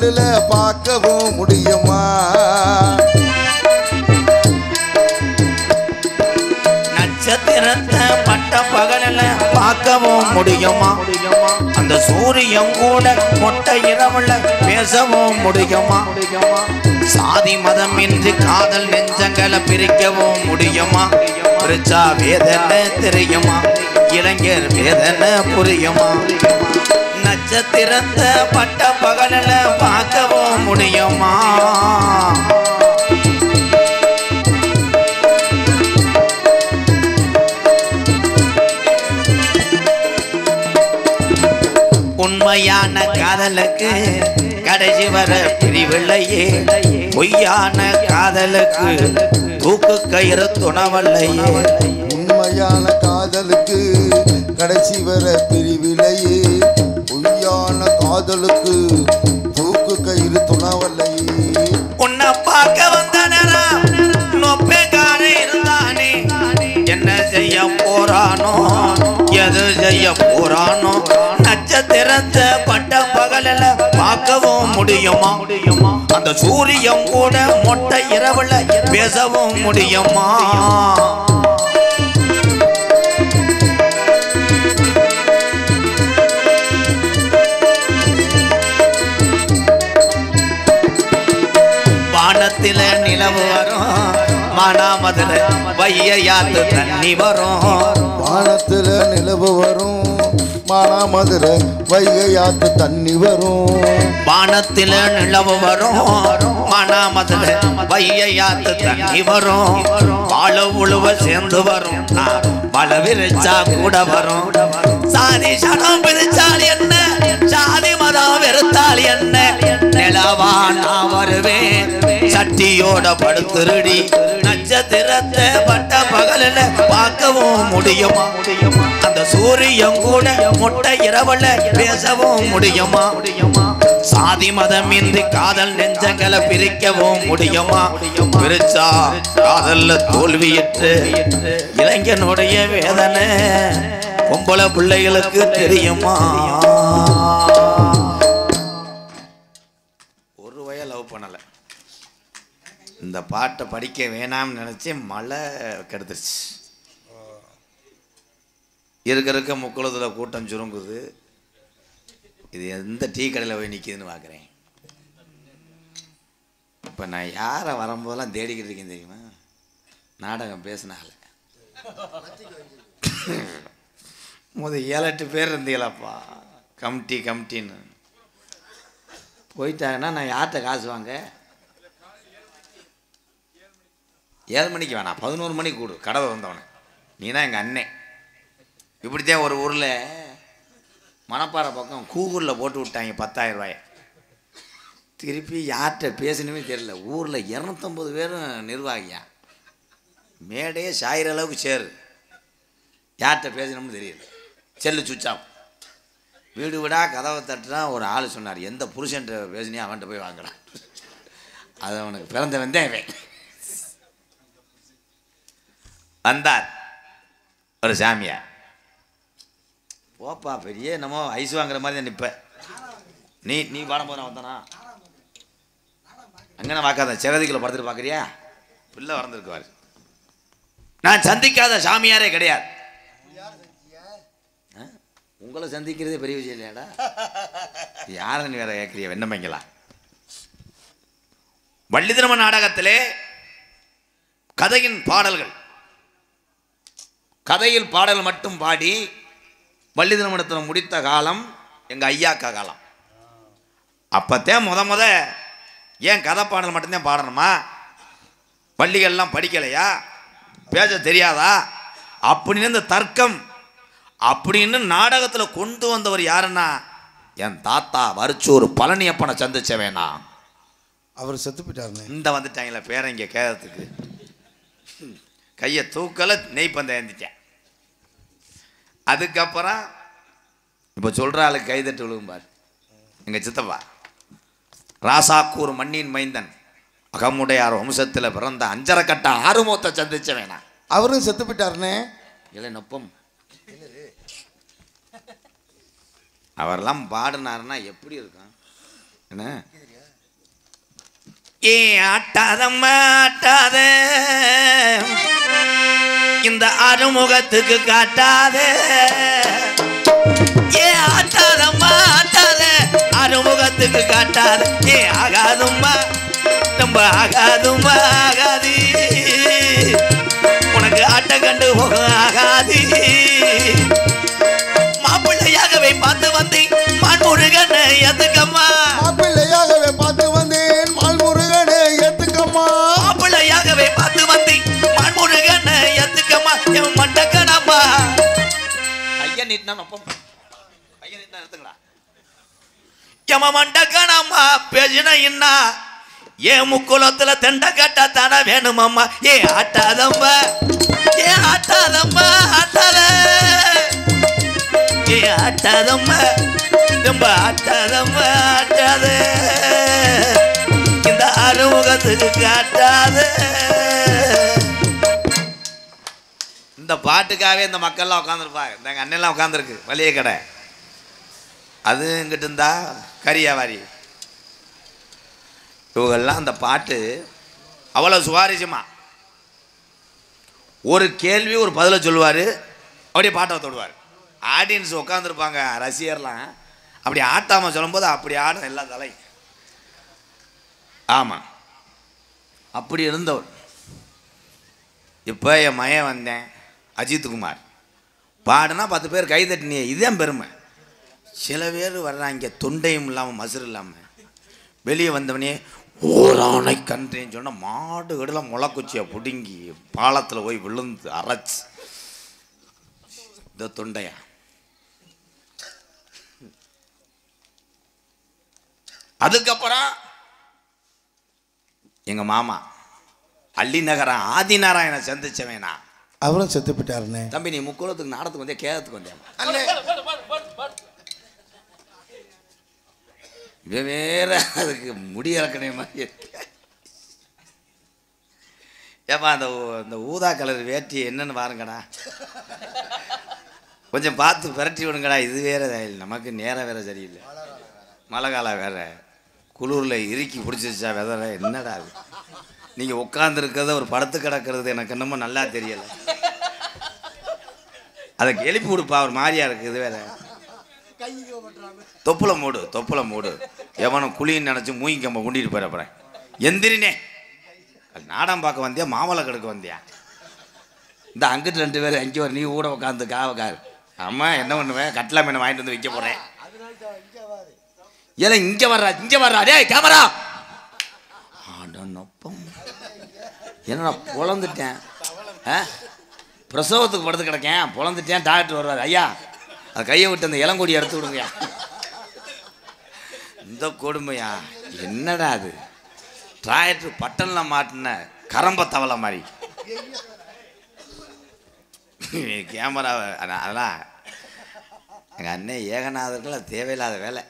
பகலில பார்க்கவும் முடியுமா? நட்சத்திரத்தை பட்ட பகலில பார்க்கவும் முடியுமா? அந்த சூரியன் கூட மொட்டை இரவுல பேசவும் முடியுமா? சாதி மதம் இன்றி காதல் நெஞ்சங்களை பிரிக்கவும் முடியுமா? பிரிச்சா வேதனை தெரியுமா? இளைஞர் வேதனை புரியுமா? நட்சத்திரத்தை பட்ட பகலில பார்க்கவும் முடியுமா? உண்மையான காதலுக்கு கடைசி வர பிரிவில்லையே, பொய்யான காதலுக்கு தூக்கு கயிறு துணவல்லையே. உண்மையான காதலுக்கு கடைசி வர பிரிவில்லையே, பொய்யான காதலுக்கு தூக்கு கயிறு துணவல்லையே. உன்னை பார்க்க வந்த நேரம் நொப்பேக்கார இருந்தானே, என்ன செய்ய போறானோ எது செய்ய போறானோ? நட்சத்திரத்தை பட்ட பகலில பார்க்கவும் முடியுமா? அந்த சூரியன் கூட மொட்டை இரவுல பேசவும் முடியுமா? வானத்தில நிலவு வரும், மானாமதுல வையாத்து தண்ணி வரும். வானத்துல நிலவு வரும், மானாமதுர வைகையாத்து தண்ணி வரும். வானத்தில நிலவு வரும், மானாமதுல வையாத்து தண்ணி வரும். வாழ உழுவ சேர்ந்து வரும், மழ விரிச்சா கூட வரும். சாதி சனம் பிரிச்சால் என்ன, சாதி மதம் வெறுத்தால் என்ன? நிலவா நான் வருவேன் சட்டியோட படுத்துருடி. நட்சத்திரத்தை பட்ட பகலில பார்க்கவும் முடியுமா? அந்த சூரியன் கூட மொட்டை இரவுல பேசவும் முடியுமா? சாதி மதம் இன்றி காதல் நெஞ்சங்களை பிரிக்கவும் முடியுமா? பிரிச்சா காதல்ல தோல்வியிட்டு இளைஞனுடைய வேதனை பொம்பளை பிள்ளைகளுக்கு தெரியுமா? ஒரு வய லவ் பண்ணல, இந்த பாட்டை படிக்க வேணாம்னு நினைச்சு மழை கெடுத்துருச்சு. இருக்க முக்குளத்தில் கூட்டம் சுருங்குது. இது எந்த டீ கடையில் போய் நிற்கிதுன்னு பார்க்குறேன். இப்போ நான் யாரை வரும்போதெல்லாம் தேடிக்கிட்டு இருக்கேன் தெரியுமா? நாடகம் பேசினால முதல் 7-8 பேர் இருந்தீங்களாப்பா, கமிட்டின்னு போயிட்டாங்கன்னா நான் யார்கிட்ட காசு வாங்க? 7 மணிக்கு வேணாம், 11 மணிக்கு கூடு, கடவை வந்தவனே நீ தான் எங்கள் அண்ணன். இப்படித்தான் ஒரு ஊரில் மணப்பாறை பக்கம் கூகுளில் போட்டு விட்டாங்க 10,000 ரூபாயை. திருப்பி யார்கிட்ட பேசணுமே தெரியல. ஊரில் 250 பேரும் நிர்வாகியா, மேடையே சாயிற அளவுக்கு சேரு, யார்கிட்ட பேசணும்னு தெரியுது. செல்லு சுவிட்ச் ஆஃப். வீடு வீடாக கதவை தட்டுனா ஒரு ஆள் சொன்னார், எந்த புருஷன்ட்ட பேசினியா அவன்கிட்ட போய் வாங்குறான். அது அவனுக்கு பிறந்த வந்தேன். வந்தார் ஒரு சாமியார். போப்பா பெரிய நம்ம ஐஸ் வாங்குற மாதிரி தான் நிற்ப. நீ பாடம் போதுனா வந்தானா அங்கே பார்க்காத சிறதிக்குள்ள படுத்துட்டு பார்க்குறியா? பிள்ளை வளர்ந்துருக்குவார். நான் சந்திக்காத சாமியாரே கிடையாது. உங்களை சந்திக்கிறதே பெரிய விஷயம் இல்லையாடா? யாருன்னு வேற கேட்குறிய வெண்ணமைங்களா? வள்ளி திருமண நாடகத்திலே கதையின் பாடல்கள், கதையில் பாடல் மட்டும் பாடி வள்ளி திருமணத்தில் முடித்த காலம் எங்கள் ஐயாக்கா காலம். அப்போத்தான் முத ஏன் கதை பாடல் மட்டும்தான் பாடணுமா? பள்ளிகள்லாம் படிக்கலையா, பேச தெரியாதா அப்படின்னு இந்த தர்க்கம் அப்படின்னு நாடகத்தில் கொண்டு வந்தவர் யாருன்னா என் தாத்தா வரிச்சூர் பழனியப்பனை சந்திச்ச வேணா. அவர் செத்து போயிட்டாருன்னு இந்த வந்துட்டாங்களே பேரங்க கேரத்துக்கு. கையை தூக்கலை நெய்ப்பந்த ஏந்திட்டேன். அதுக்கப்புறம் இப்போ சொல்கிற ஆளுக்கு கைதட்டு விழுகும்பார். எங்கள் சித்தப்பா ராசாக்கூர் மண்ணின் மைந்தன் அகமுடையார் வம்சத்தில் பிறந்த அஞ்சரைக்கட்ட ஆறுமூத்தை சந்திச்ச வேணா. அவரும் செத்து போயிட்டாருன்னு இல்லை நொப்பம். அவரெல்லாம் பாடினாருன்னா எப்படி இருக்கும் என்ன? ஏ ஆட்டாதம்மா ஆட்டாத இந்த அறுமுகத்துக்கு காட்டாத ஏ ஆட்டாதம்மா ஆட்டாத அறுமுகத்துக்கு காட்டாத ஏ ஆகாதும்மா ரொம்ப ஆகாதும்மா ஆகாது உனக்கு ஆட்ட கண்டு போக ஆகாது மாப்பிள்ளையாகவே பார்த்து வந்தேன் மான்முருகன் எதுக்கம்மா மாப்பிள்ளையாகவே பார்த்து வந்தேன் மால்முருகனே ஏத்துக்கம்மா மாப்பிள்ளையாகவே பார்த்து வந்தேன் மான்முருகன் எதுக்கம்மா என் மண்டக்கணம்மா ஐயா நீட்னா ஐயா நீட்னா எடுத்துங்களா எம மண்டக்கணம்மா பேசின இன்னா ஏன் முக்குளத்துல தெண்ட கட்ட தானே வேணுமம்மா ஏ ஆட்டாதம்மா ஏ ஆட்டாதம்மா ஆட்டாத ஏ ஆட்டாதம்மா ரொம்ப ஆட்டாதம்மா ஆட்டாத இந்த அறுமுகத்துக்கு காட்டாத இந்த பாட்டுக்காகவே இந்த மக்கள்லாம் உட்காந்துருப்பாங்க இந்த எங்கள் அண்ணெல்லாம் உட்காந்துருக்கு வலிய கடை அது இங்கிட்டு இருந்தா கரியாவாரி இவங்கெல்லாம் அந்த பாட்டு அவ்வளோ சுவாரஸ்யமா ஒரு கேள்வி ஒரு பதிலை சொல்லுவார் அப்படியே பாட்டை தொடுவார் ஆடியன்ஸ் உட்காந்துருப்பாங்க ரசிகர்லாம் அப்படி ஆட்டாமல் சொல்லும்போது அப்படி ஆடும் எல்லா தலை ஆமாம் அப்படி இருந்தவர் இப்போ என் மகன் வந்தேன் அஜித்குமார் பாடுனா 10 பேர் கை தட்டினியே இதுதான் பெருமை சில பேர் வர்றாங்க தொண்டையும் இல்லாமல் மசுறு இல்லாமல் வெளியே வந்தவனே ஓரானை கன்றேன்னு சொன்னால் மாடு கடலாம் முளைக்குச்சியை பிடுங்கி பாலத்தில் போய் விழுந்து அரைச்சி இந்த தொண்டையா அதுக்கப்புறம் எங்கள் மாமா அள்ளி நகரம் ஆதிநாராயண சந்திச்சவேனா அவரும் செத்து போயிட்டாருண்ணே தம்பி நீ முக்குளத்துக்கு நாடத்துக்கு வந்தே கேதத்துக்கு வந்தேன் வேற அதுக்கு முடியறக்கணே மாதிரி ஏப்பா அந்த ஊதா கலர் வேட்டி என்னன்னு பாருங்கடா கொஞ்சம் பார்த்து விரட்டி விடுங்கடா இது வேற நமக்கு நேரம் வேற சரியில்லை மழை காலம் வேற குளூரில் இறுக்கி பிடிச்சிருச்சா வெதற என்னடா அது நீங்கள் உட்காந்துருக்கிறத ஒரு படுத்து கிடக்கிறது எனக்கு இன்னமும் நல்லா தெரியலை அதை எழுப்பி கொடுப்பா ஒரு மாதிரியா இருக்குது இது வேற தொப்புல மூடு எவனும் குழின்னு நினச்சி மூங்கிக்கம்ப குண்டிட்டு போயிடப்பறேன் எந்திரினே நாடம் பார்க்க வந்தியா மாமலை கெடுக்க வந்தியா இந்த அங்கிட்டு 2 பேர் அங்கே வர நீ கூட உட்காந்து காவக்காரு அம்மா என்ன பண்ணுவேன் கட்டலா மீனை வாங்கிட்டு வந்து வைக்க போகிறேன் ஏன்னா இங்கே வர்றா டேய் கேமரா ஆடனப்பம் என்னடா பொழந்துட்டேன் பிரசவத்துக்கு படுத்து கிடக்கேன் பொழந்துட்டேன் டாக்டர் வருவார் ஐயா அது கையை விட்டு அந்த இளங்கொடி எடுத்து விடுங்கயா இந்த கொடுமையா என்னடா அது டிராக்டர் பட்டனில் மாட்டின கரம்ப தவளை மாதிரி கேமரா அதெல்லாம் எங்கள் அண்ணன் ஏகநாதர்கள் அது தேவையில்லாத வேலை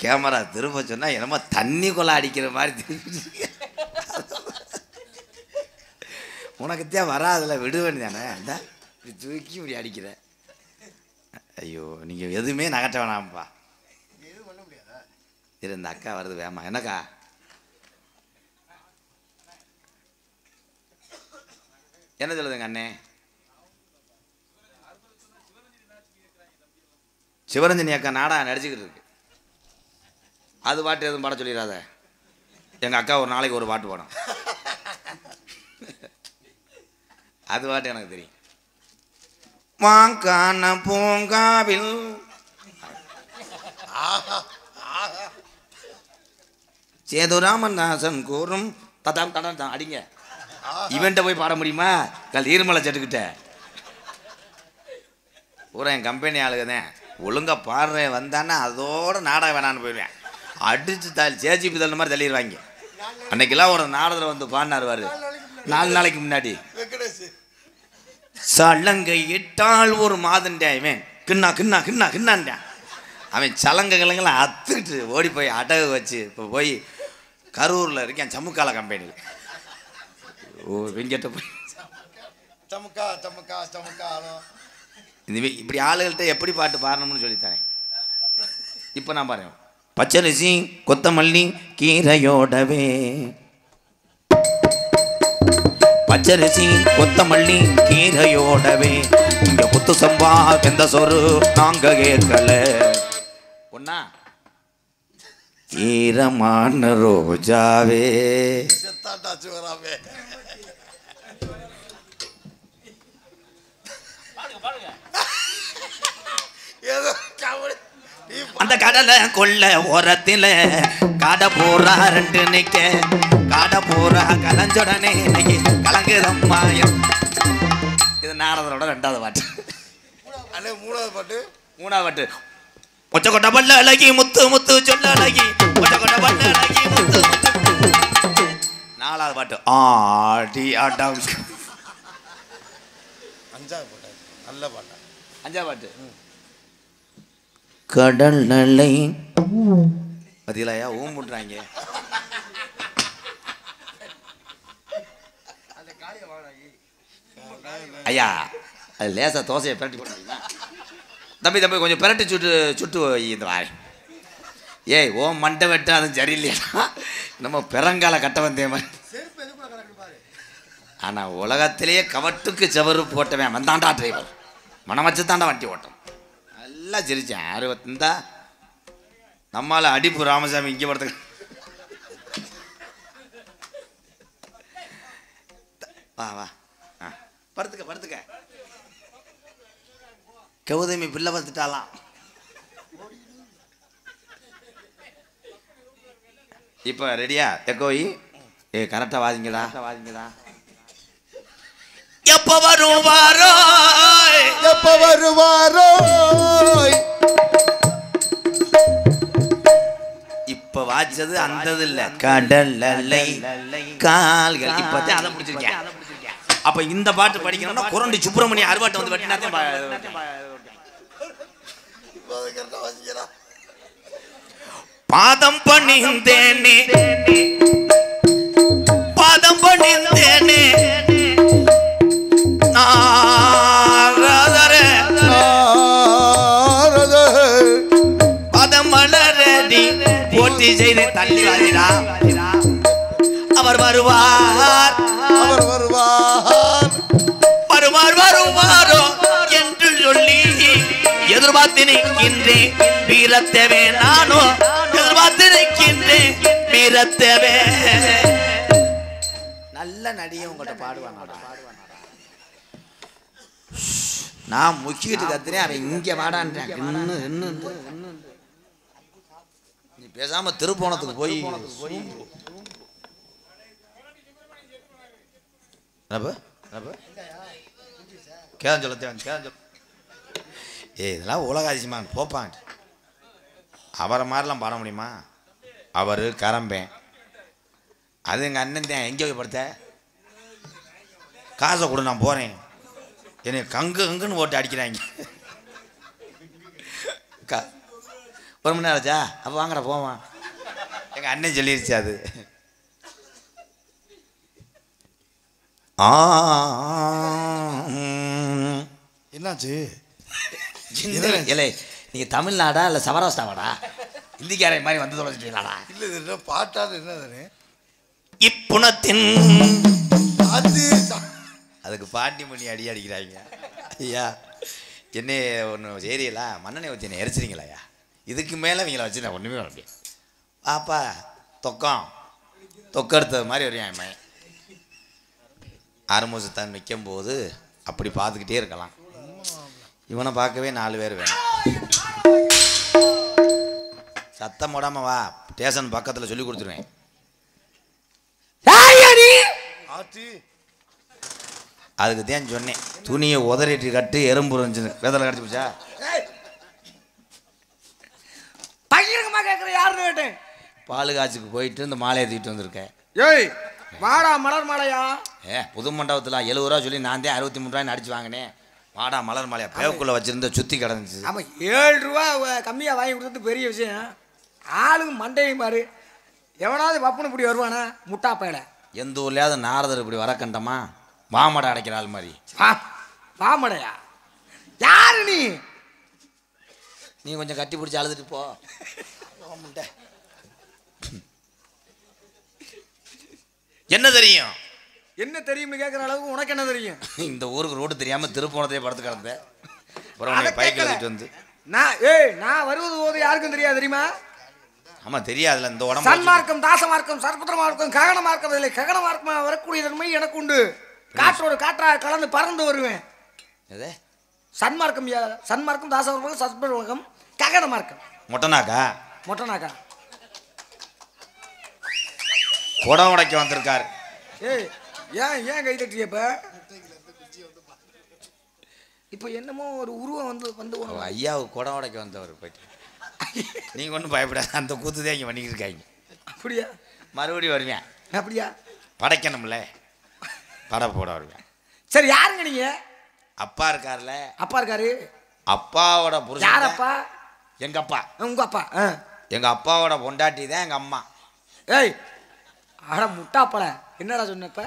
கேமரா திரும்ப சொன்னால் என்னமோ தண்ணி கொலை அடிக்கிற மாதிரி திருப்பி உனக்குத்தான் வராதுல விடுவேன் தானே இந்த இப்படி தூக்கி இப்படி அடிக்கிற ஐயோ நீங்கள் எதுவுமே நகட்ட வேணாம்ப்பா இது இந்த அக்கா வருது வேமா என்னக்கா என்ன சொல்லுதுங்க அண்ணே சிவரஞ்சனி அக்கா நாடா நடிச்சுக்கிட்டு இருக்கு அது பாட்டு எதுவும் பாட சொல்லிடாத எங்கள் அக்கா ஒரு நாளைக்கு ஒரு பாட்டு பாடும் அது பாட்டு எனக்கு தெரியும் வாங்கான பூங்காவில் சேதுராமநாசன் கூறும் ததாம் தடம் அடிங்க இவன்ட்ட போய் பாட முடியுமா கல் ஈர்மலை செட்டுக்கிட்ட பூரா என் கம்பெனி ஆளுகதான் ஒழுங்கா பாடுறேன் வந்தானே அதோட நாடகம் வேணான்னு போயிடுவேன் அடிச்சு சேஜிபி தள்ள மாதிரி தள்ளிடுவாங்க அன்னைக்கெல்லாம் ஒரு நாடகத்தில் வந்து பாடினார் 4 நாளைக்கு முன்னாடி சலங்கை இட்டால் ஒரு மாதன்டா இவன் கிண்ணா கிண்ணா கிண்ணா கிண்ணான்டா அவன் சலங்கைகளெல்லாம் அத்துக்கிட்டு ஓடி போய் அடகு வச்சு இப்போ போய் கரூரில் இருக்கேன் சமுக்கால கம்பெனியில் ஓ வெங்கட்ட போய் இந்த இப்படி ஆளுகள்கிட்ட எப்படி பாட்டு பாடணும்னு சொல்லித்தரேன் இப்போ நான் பாருங்க பச்சரிசி கொத்தமல்லி கீரையோடவே பச்சரிசி கொத்தமல்லி கீரையோடவே இங்க குத்து சம்பா வெந்த சோறு நாங்க கேட்கல ஒன்னா ஈரமான ரோஜாவே அந்த கடலை கொள்ள ஓரத்தில் காட போறா ரெண்டு நிக்க காட போறா கலஞ்சுடனே இன்னைக்கு கலங்குதம்மாயம். இது நாரதரோட 2வது பாட்டு. மூணாவது பாட்டு ஒச்ச கொட்ட பல்ல அழகி முத்து முத்து சொல்ல அழகி ஒச்ச கொட்ட பல்ல அழகி முத்து முத்து. 4வது பாட்டு ஆடி ஆட்டம். 5வது பாட்டு கடல் அலை பதிலையா ஊம்புன்றாங்க. ஐயா அது லேசா தோசையை பிரட்டி போட்டீங்களா தம்பி தம்பி கொஞ்சம் பிரட்டி சுட்டு இந்த வாய். ஏய் ஓ மண்டை வெட்ட அது சரியில்லையா நம்ம பெரங்கால கட்ட வந்தேன். ஆனால் உலகத்திலேயே கவட்டுக்கு செவரு போட்டவன் வந்தாண்டா டிரைவர் மனம் வச்சு தாண்டா வண்டி ஓட்டம். நல்லா சிரிச்சேன். 60 நம்மளால அடிப்பு ராமசாமி இங்கே படுத்துக்க. வா வா படுத்துக்க படுத்துக்க. கௌதமி பிள்ளை பார்த்துட்டாலாம். இப்போ ரெடியா எக்கோயி கரெக்டாக வாதிங்கடா வாதிங்கடா. எப்ப வருவாரோ எப்ப வருவாரோ இப்ப வாச்சது அந்தது இல்ல கடல் அலை கால்கள் இப்பதான் அதை பிடிச்சிருக்கேன். அப்ப இந்த பாட்டு படிக்கணும்னா குரண்டி சுப்பிரமணிய அறுவாட்டை வந்து வெட்டினாத்தே பாதம் பணிந்தேனே பாதம் பணிந்தேனே பதமலரடி போட்டி செய்து தள்ளி வாதிடா. அவர் வருவார் அவர் வருவார் வருவார் வருவாரோ என்று சொல்லி எதிர்பார்த்து நிற்கின்றேன் வீரத்தேவே. நானோ எதிர்பார்த்து நிற்கின்றேன் வீரத்தேவே. நல்ல நடிகை உங்கள்கிட்ட பாடுவானாடா. நான் முக்கிட்டு கத்துறேன் அவன் இங்கே வாடான்றான். நீ பேசாம திருப்போணத்துக்கு போய் இதெல்லாம் உலக அதிசயமான் போப்பான். அவரை மாதிரிலாம் பாட முடியுமா? அவர் கரம்பேன். அது எங்கள் அண்ணன் தான். எங்கே போய் படுத்த காசை கொடு நான் போகிறேன். என்னை கங்கு கங்குன்னு போட்டு அடிக்கிறாங்க. 1 மணி நேரம் ஆச்சா? அப்போ வாங்கடா போவான். எங்கள் அண்ணன் சொல்லிருச்சு அது. என்னாச்சு? இல்லை நீங்கள் தமிழ்நாடா இல்லை சவராஷ்டிராவாடா? இந்திக்காரை மாதிரி வந்து தொலைச்சிட்டீங்களாடா? இல்லை இது பாட்டாது என்னது இப்புணத்தின் அது அதுக்கு பாட்டி மணி அடி அடிக்கிறாங்க. ஐயா என்ன ஒன்று சரியில்ல மண்ணெண்ணெய் வச்சு என்ன எரிச்சிருங்களா? இதுக்கு மேலே இவங்களை வச்சு நான் ஒன்றுமே வர முடியாது. பாப்பா தொக்கெடுத்தது மாதிரி வரையும் என் ஆரம்பத்தான் நிற்கும் போது அப்படி பார்த்துக்கிட்டே இருக்கலாம். இவனை பார்க்கவே 4 பேர் வேணும். சத்தம் போடாம வா, ஸ்டேஷன் பக்கத்தில் சொல்லி கொடுத்துருவேன். அதுக்கு தான் சொன்னேன் துணியை உதறிட்டு கட்டு எறும்பு இருந்துச்சு வேதலை கடிச்சு போச்சா? பகிரங்கமா கேட்குற யாருன்னு கேட்டேன். பால் காய்ச்சுக்கு போயிட்டு இந்த மாலையை தூக்கிட்டு வந்திருக்கேன். ஏய் வாடா மலர் மாலையா? புது மண்டபத்தில் 70 ரூபா சொல்லி நான் தான் 63 ரூபாய்னு அடிச்சு வாங்கினேன். வாடா மலர் மாலையா பேவுக்குள்ளே வச்சிருந்த சுற்றி கிடந்துச்சு. ஆமாம் 7 ரூபா கம்மியாக வாங்கி கொடுத்தது பெரிய விஷயம். ஆளுங்க மண்டையும் பாரு. எவனாவது பப்புனு இப்படி வருவானா? முட்டா பயல. எந்த ஊர்லையாவது நாரதர் இப்படி வர கண்டமா? மாமடை அடைக்கிற ஆள் மாதிரி. பாமடையா? யாரு நீ? நீ கொஞ்சம் கட்டி பிடிச்சி அழுதுட்டு போ. என்ன தெரியும்? என்ன தெரியும்னு கேட்குற அளவுக்கு உனக்கு என்ன தெரியும்? இந்த ஊருக்கு ரோடு தெரியாமல் திருப்போணத்தையே படுத்து கிடந்தேன். அப்புறம் பைக்கில் ஏற்றிட்டு வந்து நான் வருவது போது யாருக்கும் தெரியாது தெரியுமா? ஆமாம் தெரியாதுல்ல. இந்த உடம்பு சன்மார்க்கம் தாசமார்க்கம் சர்பத்திரமார்க்கம் ககனமார்க்கம் இல்லை ககனமார்க்கம் வரக்கூடிய தன்மை எனக்கு உண்டு. காற்றோடு காற்றாக கலந்து பறந்து வருவேன். எது சன்மார்க்கம் சன்மார்க்கம் தாசமார்க்கம் சர்பத்திரமார்க்கம் ககனமார்க்கம். மொட்டனாக்கா மொட்டனாக்கா குடம் உடைக்க வந்திருக்காரு. ஏய் ஏன் கை தட்டிய இப்போ என்னமோ ஒரு உருவம் வந்து ஐயாவுக்கு குடம் உடைக்க வந்தவர் போயிட்டு. நீங்கள் ஒன்றும் பயப்படாது, அந்த கூத்து தான் இங்கே பண்ணிக்கிட்டு இருக்காங்க. அப்படியா? மறுபடியும் வருவேன். அப்படியா? படைக்கணும்ல, படை போட வருவேன். சரி யாருங்க நீங்க? அப்பா இருக்கார்ல. அப்பா இருக்காரு. அப்பாவோட புருஷன். யார் அப்பா? எங்க அப்பா. உங்க அப்பா? எங்க அப்பாவோட பொண்டாட்டி தான் எங்க அம்மா. ஏய் அட முட்டாப்பட என்னடா சொன்னப்ப?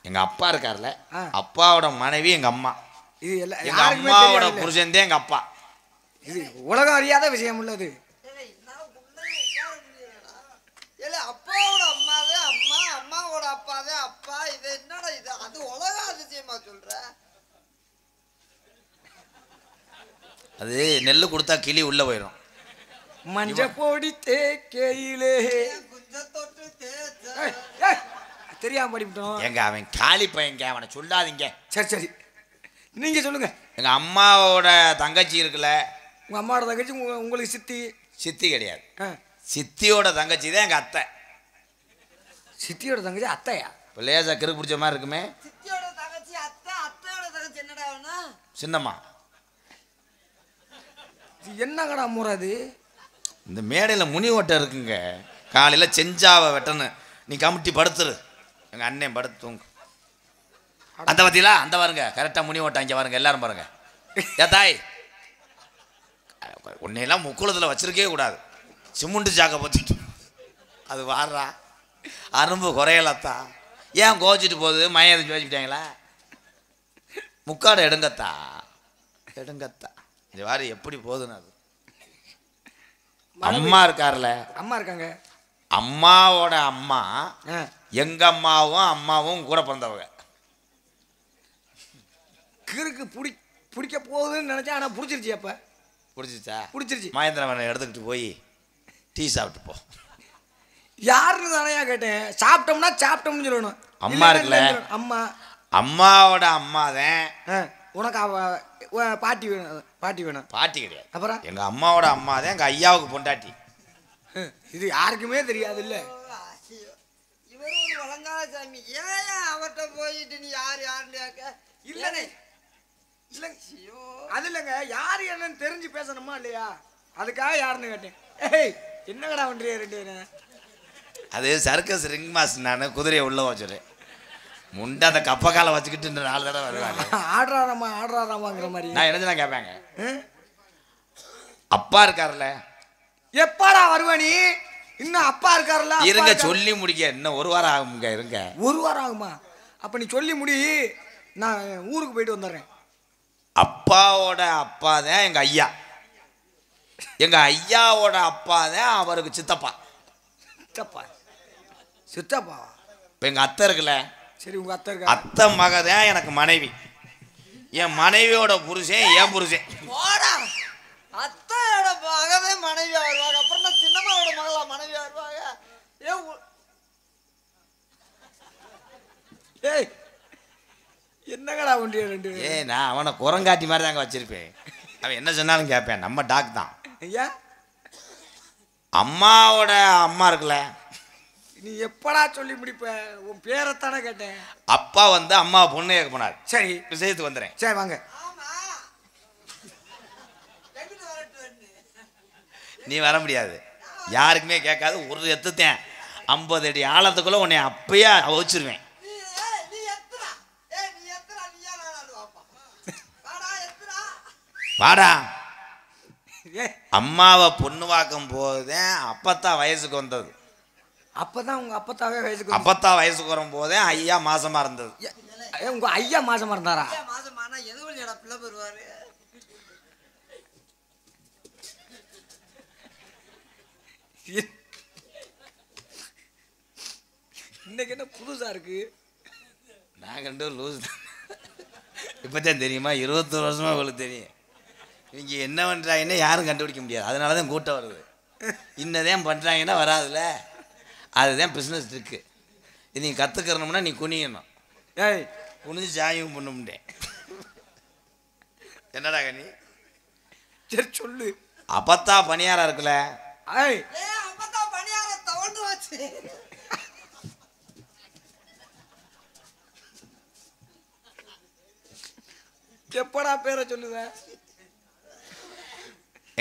எங்க அப்பா இருக்கார்ல, அப்பாவோட மனைவி எங்க அம்மா. இது எல்லாம் எங்க அம்மாவோட புருஷன் தான் எங்க அப்பா. இது உலகம் அறியாத விஷயம் உள்ளது. அப்பாவோட அம்மாவே அம்மா, அம்மாவோட அப்பாவே அப்பா. இது என்னடா இது? அது உலக அதிசயமா சொல்ற? அது நெல்லு கொடுத்தா கிளி உள்ள போயிடும். மஞ்ச பொடி தேக்கையிலே தெரியாம படிப்பிட்டோம். எங்க அவன் காளி பையங்க, அவனை சொல்லாதீங்க. சரி சரி நீங்க சொல்லுங்க. எங்க அம்மாவோட தங்கச்சி இருக்குல்ல. உங்க அம்மாவோட தங்கச்சி உங்களுக்கு சித்தி? சித்தி கிடையாது, சித்தியோட தங்கச்சி தான் எங்க அத்தை. சித்தியோட தங்கச்சி அத்தையா? இப்போ லேசா கிறுக்கு பிடிச்ச மாதிரி இருக்குமே. சித்தியோட தங்கச்சி அத்தை, அத்தையோட தங்கச்சி என்னடா வேணா? சின்னம்மா. என்னங்கடா முறாது? இந்த மேடையில் முனி ஓட்டை இருக்குங்க. காலையில் செஞ்சாவை வெட்டணும், நீ கமிட்டி படுத்துரு. எங்கள் அண்ணன் படுத்துங்க. அந்த பார்த்தீங்களா, அந்த பாருங்க கரெக்டாக முனி ஓட்டை அங்கே பாருங்க, எல்லாரும் பாருங்க. ஏ தாய், உன்னையெல்லாம் முக்குளத்தில் வச்சிருக்கவே கூடாது. சிமுண்டு ஜாக்கை பற்றிட்டு அது வாடுறா, அரும்பு குறையலத்தா. ஏன் கோச்சிட்டு போகுது? மயம் எதுவும் வச்சுக்கிட்டாங்களா? முக்காடை எடுங்கத்தா, எடுங்கத்தா. இந்த வாரி எப்படி போகுதுன்னு. அது அம்மா இருக்கார்ல. அம்மா இருக்காங்க. அம்மாவோட அம்மா எங்க அம்மாவும் அம்மாவும் கூட பிறந்தவங்க. கிறுக்கு பிடிக்க போகுதுன்னு நினைச்சா, ஆனா பிடிச்சிருச்சு. அப்ப பிடிச்சிச்சா? பிடிச்சிருச்சு. மகேந்திரவனை எடுத்துக்கிட்டு போய் டீ சாப்பிட்டு போ. யாருன்னு தானையா கேட்டேன். சாப்பிட்டோம்னா சாப்பிட்டோம்னு சொல்லணும். அம்மா இருக்குல்ல, அம்மா. அம்மாவோட அம்மா தான் உனக்கு பாட்டி வேணும். பாட்டி வேணும். பாட்டி கிடையாது. அப்புறம் எங்க அம்மாவோட அம்மா தான் எங்க ஐயாவுக்கு பொண்டாட்டி. இது யாருக்குமே தெரியாது இல்ல. இவர் ஒரு வழங்காத சாமி. ஏன் அவர்கிட்ட போயிட்டு நீ யார் யாருன்னு கேட்க? இல்லனே இல்ல, அது இல்லைங்க. யாரு என்னன்னு தெரிஞ்சு பேசணுமா இல்லையா? அதுக்காக யாருன்னு கேட்டேன். ஏய் என்னங்கடா பண்றிய ரெண்டு பேரும்? அது சர்க்கஸ் ரிங் மாஸ்டர். நான் குதிரையை உள்ள வச்சுறேன். முண்டை அந்த கப்ப காலை வச்சுக்கிட்டு 4 தடவை வருவாங்க. ஆடுறாராமாங்கிற மாதிரி. நான் என்ன கேட்பேங்க, அப்பா இருக்காருல்ல. எப்பாடா வருவ நீ? இன்னும் அப்பா இருக்காருல்ல. இருங்க சொல்லி முடிக்க இன்னும் 1 வாரம் ஆகுங்க. இருங்க 1 வாரம் ஆகுமா? அப்ப நீ சொல்லி முடி, நான் ஊருக்கு போயிட்டு வந்துடுறேன். அப்பாவோட அப்பா தான் எங்க ஐயா. எங்க ஐயாவோட அப்பா தான் அவருக்கு சித்தப்பா. சித்தப்பா? சித்தப்பாவா? இப்போ எங்க அத்தை இருக்குல்ல. சரி உங்க அத்தை இருக்கா? அத்தை மக தான் எனக்கு மனைவி. என் மனைவியோட புருஷன் என் புருஷன். போடா, அத்தையோட மகவே மனைவியா வருவாங்க. அப்புறம் நான் சின்னம்மாவோட மகளா மனைவியா வருவாங்க? ஏய் என்னங்கடா ஒன்றிய ரெண்டு? நான் அவனை குரங்காட்டி மாதிரி தாங்க வச்சிருப்பேன். அவன் என்ன சொன்னாலும் கேட்பேன். நம்ம டாக் தான். ஐயா அம்மாவோட அம்மா இருக்குல்ல. நீ எப்படா சொல்லி முடிப்ப? உன் பேரைத்தானே கேட்டேன். அப்பா வந்து அம்மா பொண்ணு கேட்க போனார். சரி விஷயத்துக்கு வந்துடுறேன். சரி வாங்க. நீ வர முடியாது, யாருக்குமே கேட்காது. ஒரு எத்துத்தேன் 50 அடி ஆழத்துக்குள்ள உன்னை அப்பயே வச்சிருவேன். வாடா. அம்மாவை பொண்ணு வாக்கும் போதே அப்பத்தான் வயசுக்கு வந்தது. அப்பதான் உங்க அப்பத்தாவே வயசுக்கு அப்பத்தான் வயசுக்கு வரும் போதே ஐயா மாசமா இருந்தது. உங்க ஐயா மாசமா இருந்தாரா? மாசமானா எது வழியாடா பிள்ளை பெறுவாரு? இன்னைக்கு என்ன புதுசா இருக்கு? நான் கண்டு லூஸ் தான். இப்போதான் தெரியுமா? 21 வருஷமா உங்களுக்கு தெரியும். இவங்க என்ன பண்ணுறாங்கன்னு யாரும் கண்டுபிடிக்க முடியாது. அதனால தான் கூட்டம் வருது. இன்னதான் பண்ணுறாங்கன்னா வராதுல்ல. அதுதான் பிஸ்னஸ் ட்ரிக்கு. இது நீ கற்றுக்கிறணும்னா நீ குனியணும். ஏய் குனிஞ்சு சாயம் பண்ண முடியும். என்னடா கனி? சரி சொல்லு. அப்பத்தா பணியாரம் இருக்குல்ல. ஏய் அப்பதான் பணியாரம் தவண்டு வச்சு எப்படா பேரை சொல்லுவ?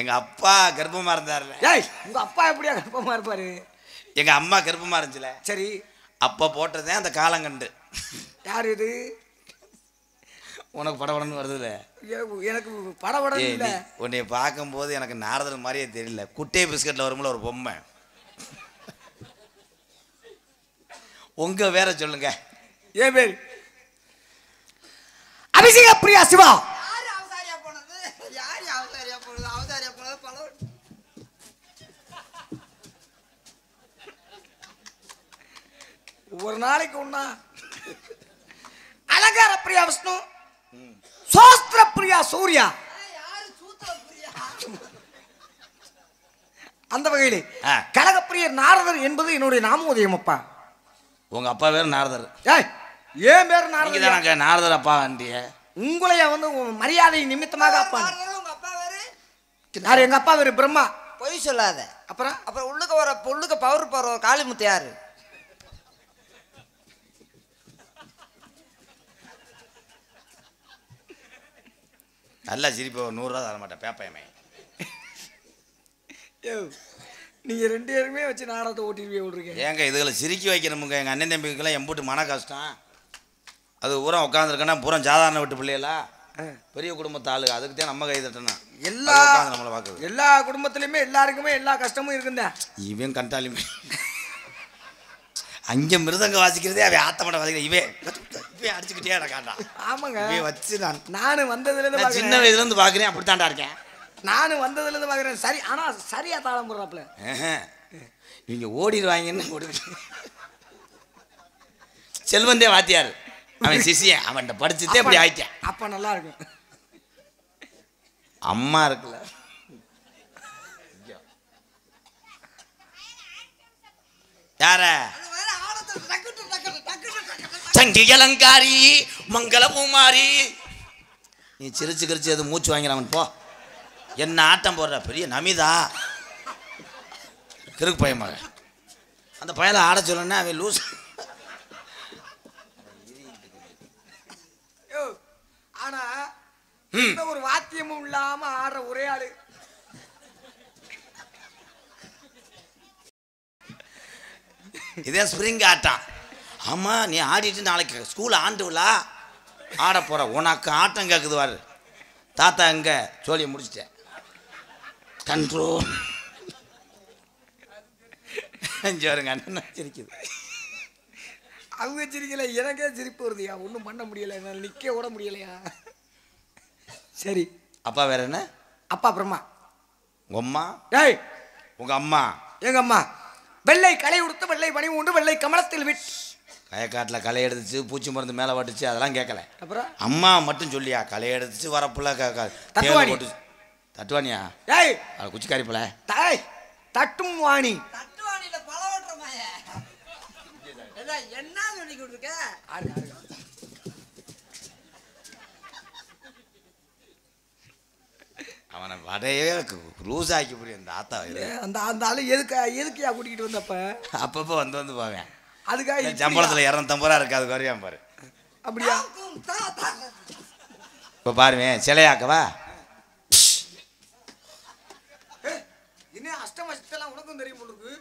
எங்க அப்பா கர்ப்பமா இருந்தார்ல. ஏய் உங்க அப்பா எப்படியா கர்ப்பமா இருப்பாரு? எங்க அம்மா கர்ப்பமா இருந்துச்சுல. சரி அப்ப போட்டதே அந்த காலங்கண்டு. யார் இது? உனக்கு படபடன்னு வருதுல்ல. எனக்கு படபடம் இல்ல. உன்னை பார்க்கும்போது எனக்கு நாரதர் மாதிரியே தெரியல. குட்டை பிஸ்கட்ல வரும்போது ஒரு பொம்மை. உங்க வேற சொல்லுங்க. ஏன் பேர்? அபிஷேக பிரியா சிவா. யாரு அவதாரியா போனது? யாரு அவதாரியா போனது? அவதாரியா போனது பல ஒரு நாளைக்கு ஒண்ணா. அலங்கார பிரியா விஷ்ணு, சாஸ்திர பிரியா சூர்யா. யாரு சூத்திர பிரியா? அந்த வகையிலே கனகப்பிரியர் நாரதர் என்பது என்னுடைய நாமோதயம் அப்பா. உங்க அப்பா வேற நாரதர். ஏய் ஏன் பேர் நீங்க நாரதர்? தானே நாரதர் அப்பா ஆண்டிய. உங்களைய வந்து மரியாதை நிமித்தமாக அப்பா. உங்க அப்பா வேறு? யார்? எங்க அப்பா வேறு பிரம்மா. பொய் சொல்லாத. அப்புறம் அப்புறம் உள்ளுக்கு பவர் போற காளிமுத்து யாரு? நல்லா சிரிப்பு. 100 ரூபா தர மாட்டேன் பேப்பையமே. நீங்க 2 பேருமே வச்சு நாடகத்தை ஓட்டிட்டு விடுறீங்க. ஏங்க இதுகளை சிரிக்கி வைக்கணுமுங்க. எங்கள் அண்ணன் தம்பிக்கெல்லாம் எம்பூட்டு மன கஷ்டம். அது பூரா உட்காந்துருக்கேன்னா பூரா சாதாரண விட்டு பிள்ளைகளா பெரிய குடும்பத்து ஆளு. அதுக்கு தான் நம்ம கை தட்டணும். எல்லா நம்மளை பார்க்குது. எல்லா குடும்பத்திலையுமே எல்லாருக்குமே எல்லா கஷ்டமும் இருக்குங்க. இவன் கண்டாலுமே அங்கே மிருதங்க வாசிக்கிறதே அவன் ஆத்தமட வாசிக்கிறேன். இவன் அடிச்சுக்கிட்டே காட்டான். ஆமாங்க. இவன் வச்சு நானும் வந்ததுலேருந்து சின்ன வயசுலேருந்து பார்க்குறேன். அப்படித்தாண்டா இருக்கேன். நானும் வந்ததுலேருந்து பார்க்குறேன். சரி ஆனால் சரியா தாளம் போடுறாப்புல. இவங்க ஓடிடுவாங்கன்னு கொடுக்க. செல்வந்தே வாத்தியார் அவன் சிசியன். அவன்கிட்ட படிச்சுட்டே அப்படி ஆயிட்டேன். அப்போ நல்லா இருக்கும். அம்மா இருக்குல்ல. யார? சங்கி அலங்காரி மங்கள பூமாரி. நீ சிரிச்சு கிரிச்சு அது மூச்சு வாங்கிறான். போ. என்ன ஆட்டம் போடுற பெரிய நமிதா கிறுக்கு பையன் மகன். அந்த பையனை ஆட சொல்லணுன்னா அவன் லூஸ். ஆனா எந்த ஒரு வாத்தியமும் இல்லாம ஆடுற ஒரே ஆளு இதே ஸ்ப்ரிங் ஆட்டம். ஆமா நீ ஆடிட்டு நாளைக்கு ஸ்கூல் ஆண்டு விழா ஆட போற. உனக்கு ஆட்டம் கேட்குது வாரு. தாத்தா எங்க சோழியை முடிச்சிட்டேன். கண்ட்ரோல். வருங்க அண்ணன் சிரிக்குது. அவங்க சிரிக்கல, எனக்கே சிரிப்பு வருதுயா. ஒன்றும் பண்ண முடியல, என்னால் நிற்க ஓட முடியலையா. சரி அப்பா வேற என்ன? அப்பா பிரம்மா. உங்க அம்மா? டேய் உங்க அம்மா? எங்க அம்மா வெள்ளை களை உடுத்து வெள்ளை பனி உண்டு வெள்ளை கமலத்தில் விட். கயக்காட்டில் களை எடுத்துச்சு பூச்சி மருந்து மேலே வாட்டுச்சு அதெல்லாம் கேட்கல. அப்புறம் அம்மா மட்டும் சொல்லியா களை எடுத்துச்சு வரப்புல தட்டுவாணி. தட்டுவானியா? டேய் அது குச்சிக்காரி போல. டேய் தட்டும் வாணி. தட்டுவாணியில பல ஓட்டுறமாய என்ன சொல்லி கொடுக்க? அவனை வடையே லூஸ் ஆக்கி புரியும் அந்த ஆத்தா. அந்த அந்த ஆளு எதுக்குயா கூட்டிகிட்டு வந்தப்ப அப்பப்போ வந்து போவேன். அதுக்காக சம்பளத்தில் 250 ரூபா இருக்கு. அது குறையாம பாரு. அப்படியா? இப்போ பாருவேன் சிலையாக்கவா. இன்னும் அஷ்டமஷ்டெல்லாம் உனக்கும் தெரியும் உனக்கு.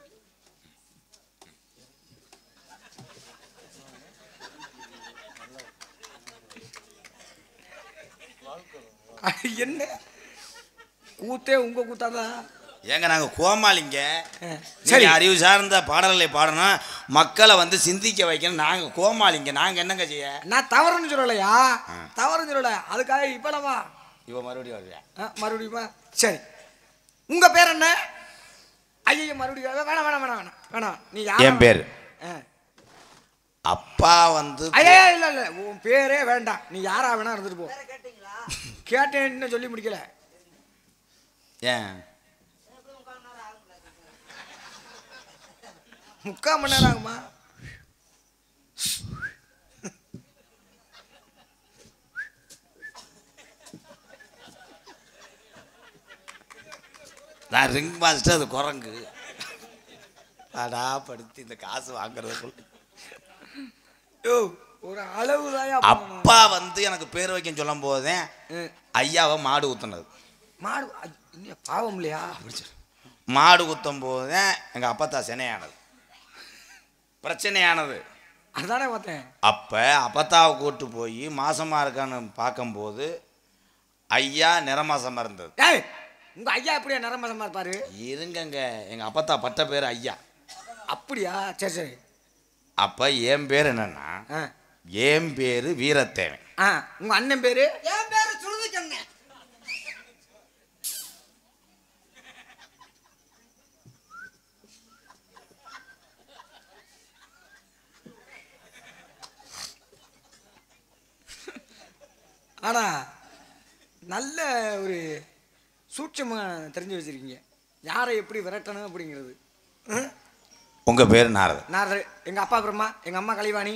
என்ன கூத்தே உங்க கூத்தாதான். ஏங்க நாங்கள் கோமாளிங்க. சரி அறிவு சார்ந்த பாடல்களை பாடணும், மக்களை வந்து சிந்திக்க வைக்கணும். நாங்கள் கோமாளிங்க. நாங்கள் என்னங்க செய்ய? நான் தவறுன்னு சொல்லலையா, தவறுன்னு சொல்லலை. அதுக்காக இப்போ நம்ம இவ மறுபடியும் வருவேன். மறுபடியுமா? சரி உங்க பேர் என்ன? ஐயோ மறுபடியும் வேணாம் வேணாம் வேணாம் வேணாம் வேணாம். நீ யார்? என் பேர் அப்பா வந்து ஐயா இல்ல இல்ல உன் பேரே வேண்டாம். நீ யாரா வேணா இருந்துட்டு போ. கேட்டேன்னு சொல்லி முடிக்கல. ஏன் 3/4 மணி நேரம் ஆகுமா? நான் ரிங் மாஸ்டர், அது குரங்கு. அடா படுத்து இந்த காசு வாங்குறதுக்குள்ள ஒரு அளவுதான். அப்பா வந்து எனக்கு பேர் வைக்க சொல்லும் போதே ஐயாவை மாடு ஊத்துனது. மாடு பாவம் இல்லையா? மாடு குத்தும் போதே எங்க அப்பத்தா சினையானது, பிரச்சனையானது. அதுதானே பார்த்தேன். அப்ப அப்பத்தாவை கூட்டு போய் மாசமா இருக்கான்னு பார்க்கும்போது ஐயா நிறமாசமா இருந்தது. ஏய் உங்க ஐயா எப்படியா நிறமாசமா இருப்பாரு? இருங்கங்க, எங்க அப்பத்தா பட்ட பேர் ஐயா. அப்படியா? சரி சரி. அப்ப என் பேர் என்னன்னா, என் பேரு வீரத்தேவன். உங்க அண்ணன் பேரு? என் பேரு சுருதிக்கண்ணன். ஆனா நல்ல ஒரு சூட்சமா தெரிஞ்சு வச்சிருக்கீங்க, யாரை எப்படி விரட்டணும் அப்படிங்கிறது. உங்க பேர் நாரதர். நாரதர். எங்க அப்பா பிரம்மா, எங்க அம்மா கலைவாணி,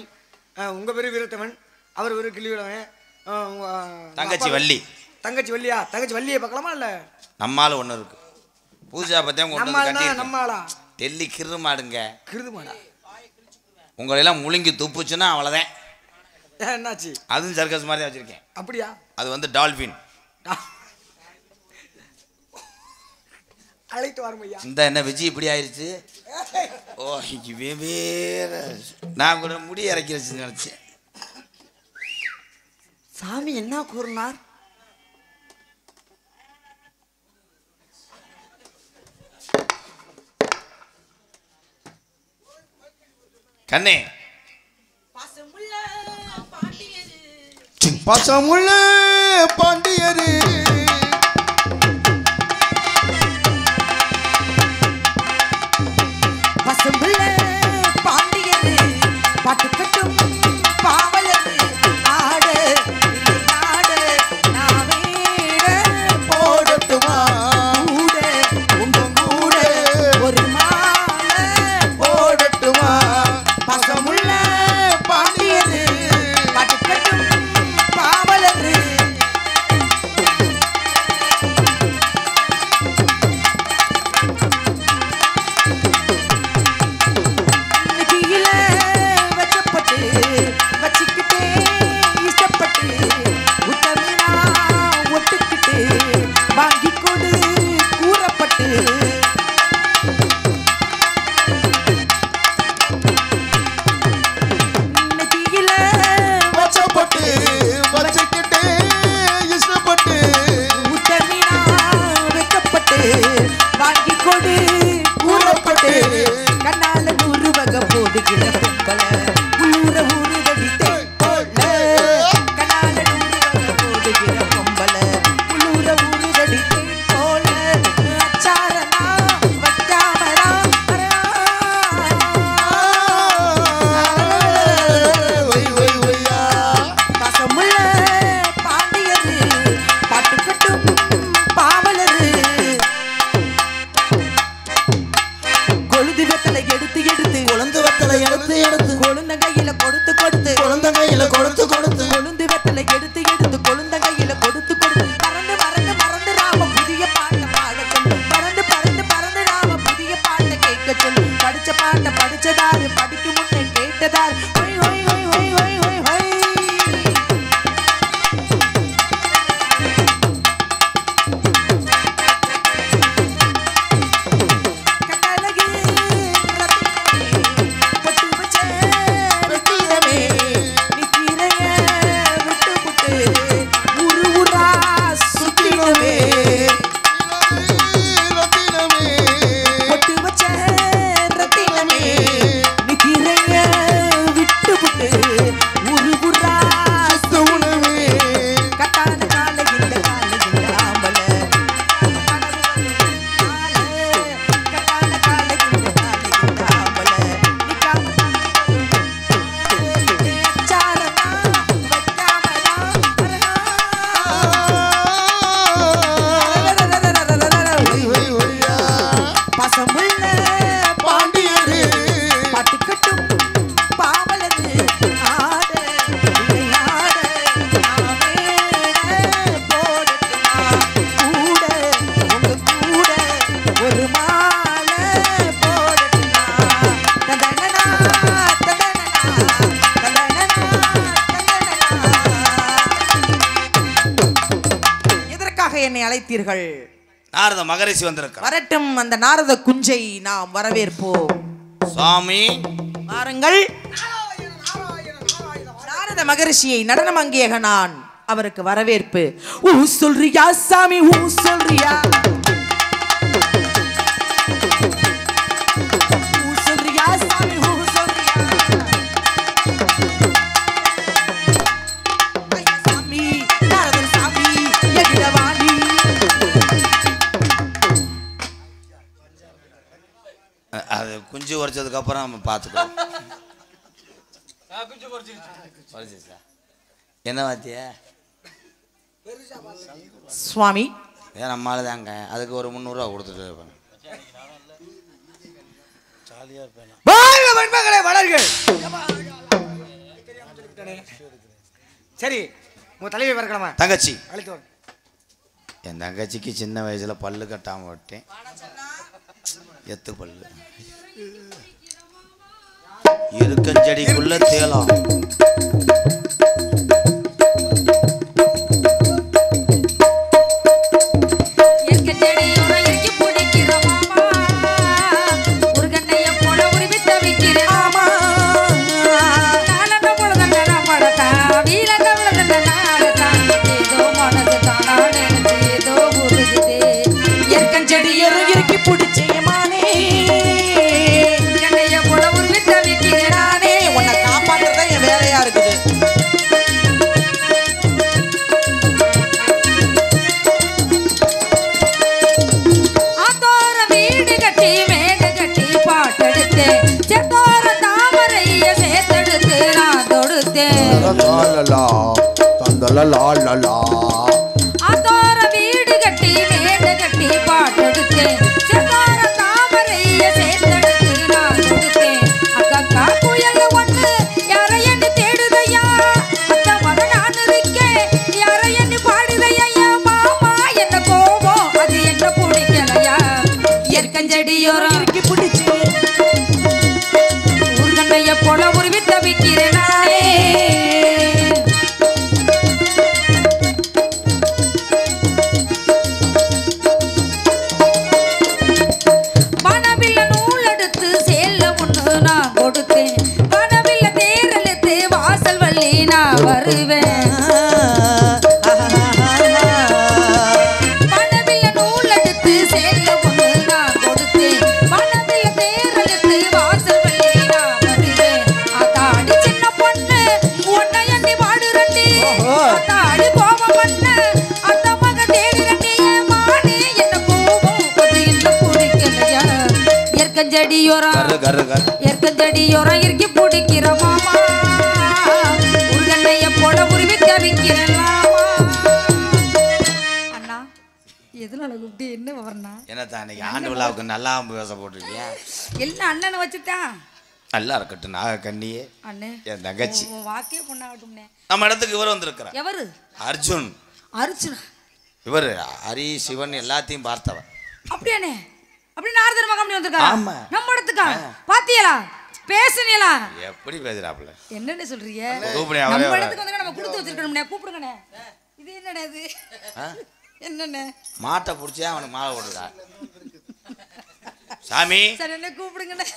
உங்க பேரு வீரத்தவன், அவர் பேரு கிள்ளிவிடவன், தங்கச்சி வள்ளி. தங்கச்சி வள்ளியா? தங்கச்சி வள்ளியை பார்க்கலாமா? இல்ல நம்மால ஒண்ணு இருக்கு, பூஜா பத்தியம் நம்மாளா? டெல்லி கிரு மாடுங்க. கிருது மாடா? உங்களெல்லாம் முழுங்கி துப்புச்சுன்னா அவ்வளோதான். என்னாச்சு? அதுவும் சர்க்கஸ் மாதிரி தான் வச்சிருக்கேன். அப்படியா? அது வந்து டால்பின். அழைத்து வரும் ஐயா. இந்த என்ன விஜய் இப்படி ஆயிடுச்சு? ஓ வேற, நான் கூட முடி இறக்கி வச்சு நினைச்சேன். சாமி என்ன கூறினார்? கண்ணே, பசமுள்ள பாண்டியரு பசும்புள்ள பாண்டியரு பாட்டுக்கட்டும் பாவலரு நாடு நாடு நாவேட போடட்டுமா கூட உங்க கூட ஒரு மாலை போடட்டுமா பசும்புள்ள பாண்டியரு பாட்டுக்கட்டும் பாவலரு நெத்தியில வச்சப்பட்டு வச்சுக்கிட்டே இஷ்டப்பட்டு உத்தமினா ஒட்டுக்கிட்டு வாங்கி கொடு கூறப்பட்டு நெத்தியில வச்சப்பட்டு வச்சுக்கிட்டு இஷ்டப்பட்டு உத்தமினா வைக்கப்பட்டு வாங்கி கொடு கூறப்பட்டு கண்ணால 100 வகை போடுகிற பொம்பள உள்ளூர ஊருதடி போல கண்ணால 100 வகை போடுகிற பொம்பள உள்ளூர ஊருதடி போல அச்சாரனா வச்சாமரா ஒய் ஒய் ஒய்யா பசமுள்ள பாண்டியரு பாட்டுக்கட்டும் பாவலரு கொழுது வெத்தலை எடுத்து எடுத்து குழந்தை வத்தலை எடுத்து எடுத்து கொழுந்தங்கையில கொடுத்து கொடுத்து குழந்தை கையில கொடுத்து கொடுத்து கொழுந்து வெத்தலை எடுத்து எடுத்து கொழுந்தங்கையில கொடுத்து கொடுத்து பறந்து பறந்து பறந்து ராம புதிய பாட்டை பாட சொல்லு பறந்து பறந்து பறந்து ராம புதிய பாட்டை கேட்க சொல்லு படிச்ச பாட்டை படிச்சதாரு படிக்கும் முன்னே கேட்டதாரு ஹொய் ஹொய் ஹொய் ஹொய் ஹொய் ஹொய் ஹொய் கட்டழகு ரத்தினமே பொட்டு வச்ச வெட்டிடமே நிக்கிறைய விட்டு புட்டு ஊரு ஊரா சுத்திடுமே ரத்தினமே பொட்டு வச்ச ரத்தினமே நிக்கிறைய பாண்டியரு பாட்டுக்கட்டும் பாவலது ஆட விளையாட நாமேட போடட்டுமா கூட உங்க கூட ஒரு மாலை போடட்டுமா தந்தனனா தந்தனனா தந்தனனா தந்தனனா. எதற்காக என்னை அழைத்தீர்கள்? நாரத மகரிஷி வந்திருக்கிறார். வரட்டும், அந்த நாரத குஞ்சை நாம் வரவேற்போம். சுவாமி வாருங்கள். நாரத மகரிஷியை நடனமங்கியக நான் அவருக்கு வரவேற்பு. ஊ சொல்றியா சாமி, ஊ சொல்றியா, ஊ சொல்றியா சாமி, ஊ சொல்றியா. ஐயா சாமி, நாரதன் சாமி, எகிழவாணி. அது குஞ்சு உரைச்சதுக்கு அப்புறம் நம்ம பார்த்துக்கலாம். என்ன வாத்திய சுவாமி ஏன் நம்மளால தாங்க அதுக்கு ஒரு 300 ரூபா கொடுத்துட்டு இருப்பாங்க. வாழ்க வெண்மகளே வளர்கள். சரி, உங்க தலைவி வரக்கலாமா? தங்கச்சி, அழைத்து வாங்க. என் தங்கச்சிக்கு சின்ன வயசுல பல்லு கட்டாம விட்டேன். எத்து பல்லு இருக்கஞ்செடிக்குள்ள தேலாம். அதோர வீடு கட்டி மேடு கட்டி பாட்டெடுத்தேன். செத்தார தாமரைய சேர்த்தெடுத்து நான் கொடுத்தேன். அக்கா புயல் ஒண்ணு யாரையன்னு தேடுதையா, அத்த மக நான் இருக்கேன் யாரையன்னு பாடுதையா. மாமா என்ன கோபம் அது என்ன பிடிக்கலையா. இயற்கஞ்செடியோரம் இறுக்கி பிடிச்சு ஊர்கண்ணைய போல உருவி தவிக்கிறேன் நானே. வருவேன் மனவில்ல நூல் எடுத்து சேல ஒண்ணு நான் கொடுத்தேன். மனவில்ல தேரெழுத்து வாசல் வள்ளி நான் வருவேன். அத்தாடி சின்ன பொண்ணு உன்னை எண்ணி வாடுறண்டி, அத்தாடி கோபம் பண்ண அத்த மக தேடுறண்டி. மானே என்ன கோபம் அது என்ன பிடிக்கலையா. எற்கஞ்செடியோரம் எற்கஞ்செடியோரம் இறுக்கி பிடிக்கிற மாமா போல உருவி தவிக்கிறலாமா. அண்ணா எதனால கூப்பிட்டு என்ன வரனா? என்னத்தான் இன்னைக்கு ஆண்டு விழாவுக்கு நல்லா பேச போட்டிருக்கியா? எல்லாம் அண்ணனை வச்சுட்டான். நல்லா இருக்கட்டும். நாக கண்ணியே அண்ணே என் தங்கச்சி வாக்கே பொண்ணாகட்டும்னே. நம்ம இடத்துக்கு இவர் வந்திருக்கிறார். எவரு? அர்ஜுன். அர்ஜுனா? இவர் ஹரி சிவன் எல்லாத்தையும் பார்த்தவர். அப்படியானே? அப்படி நாரதர் மகன் வந்திருக்காரா? ஆமா. நம்ம இடத்துக்கா? பாத்தியலா பேசுனீங்களா? எப்படி பேசுறாப்ல? என்னன்னு சொல்றீங்க? நம்ம இடத்துக்கு வந்து நம்ம கொடுத்து வச்சிருக்கணும்னே. கூப்பிடுங்கண்ணே. இது என்னண்ணே? இது என்னண்ணே? மாட்டை பிடிச்சி அவனுக்கு மாலை போட்டுருக்கா. சாமி சரி என்ன கூப்பிடுங்கண்ணே.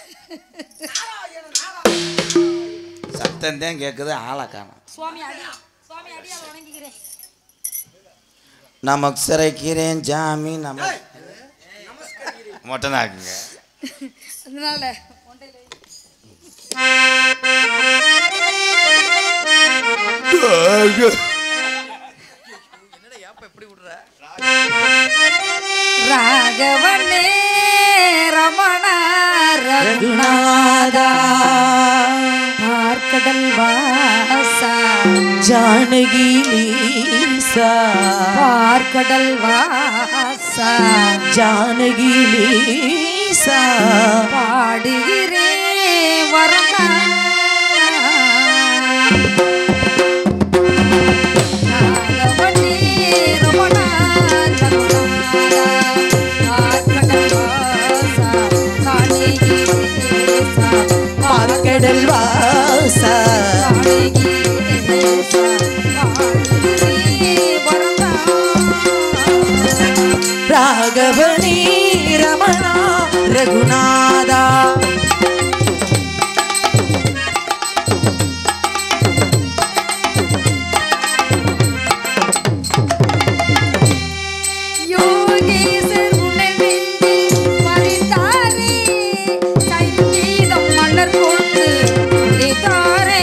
சத்தம் தான் கேட்குது, ஆளை காணோம். சுவாமி அடி, சுவாமி அடி, அதை வணங்கிக்கிறேன். நமக்கு சிறைக்கிறேன் ஜாமி. நம்ம மொட்டை நாக்குங்க. அதனால ராகவனே ரமண ரகுநாதா பார்க்கடல் வாசா ஜானகி லீசா பார்க்கடல் வாசா ஜானகி லீசா ஈசா பாடுகிறேன் வரதா நாகவனே ரமணா ரகுநாதா ஆற்கடல் வாசா காணேகேசா பார்க்கடல் வாசா காணேகேசா பாடுகிறேன் வரதா ராகவனே ரமணா ரகுநாதா யோகேசர் உணவெந்தில் பறித்தாரே சங்கீதம் மலர் கொண்டு உடைத்தாரே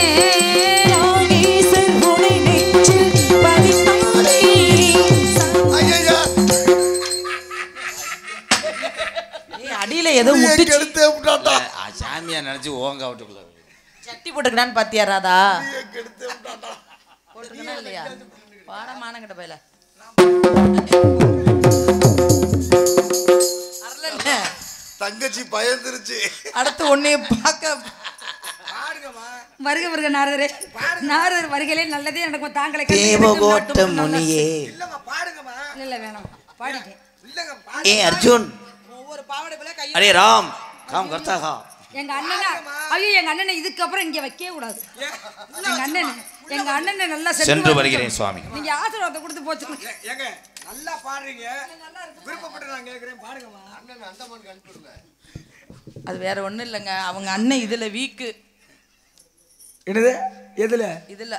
யோகீசர் உனை நெஞ்சில் பதித்தாரே ஐயா அடியில ஏதோ முட்டுச்சு கெடுத்து விட்டாட்டா சாமியா நினைச்சு ஓங்க அவுட்டுக்குள்ள சட்டி போட்டுக்கலான்னு பாத்தியா ராதா கெடுத்து விட்டாட்டா போட்டுக்கனா இல்லையா பாடமானங்கிட்ட போயில அரலல்ல தங்கச்சி பயந்துருச்சு அடுத்து உன்னைய பார்க்க பாடுங்கம்மா. வருக வருக நாரதரே நாரதர் வருகையிலே நல்லதே நடக்கும் தாங்களை தேவகோட்ட முனியே இல்லம்மா பாடுங்கம்மா. இல்ல வேணாம் பாடிட்டேன் இல்லங்க ஏ அர்ஜுன் ஒவ்வொரு பாவடை போல கை அரே ராம் காம் கர்த்தா கா எங்க அண்ணனா ஐயோ எங்க அண்ணனை இதுக்கப்புறம் இங்க வைக்கவே கூடாது எங்க அண்ணனை நல்லா சென்று வருகிறேன் சுவாமி நீங்க ஆசீர்வாதத்தை கொடுத்து போச்சு ஏங்க நல்லா பாடுறீங்க. விருப்பப்பட்டு நான் கேக்குறேன் பாடுங்கம்மா. அது வேற ஒண்ணும் இல்லைங்க அவங்க அண்ணன் இதுல வீக்கு என்னது எதுல இதுல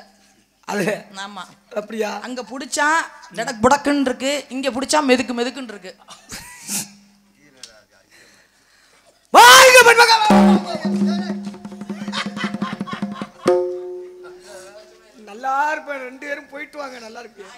அது ஆமா அப்படியா? அங்க புடிச்சா டடக் புடக்குன்னு இருக்கு இங்க புடிச்சா மெதுக்கு மெதுக்குன்னு இருக்கு வாழ்க பெண்மகா. நல்லா இருப்பேன். 2 பேரும் போயிட்டு வாங்க. நல்லா இருப்பேன்.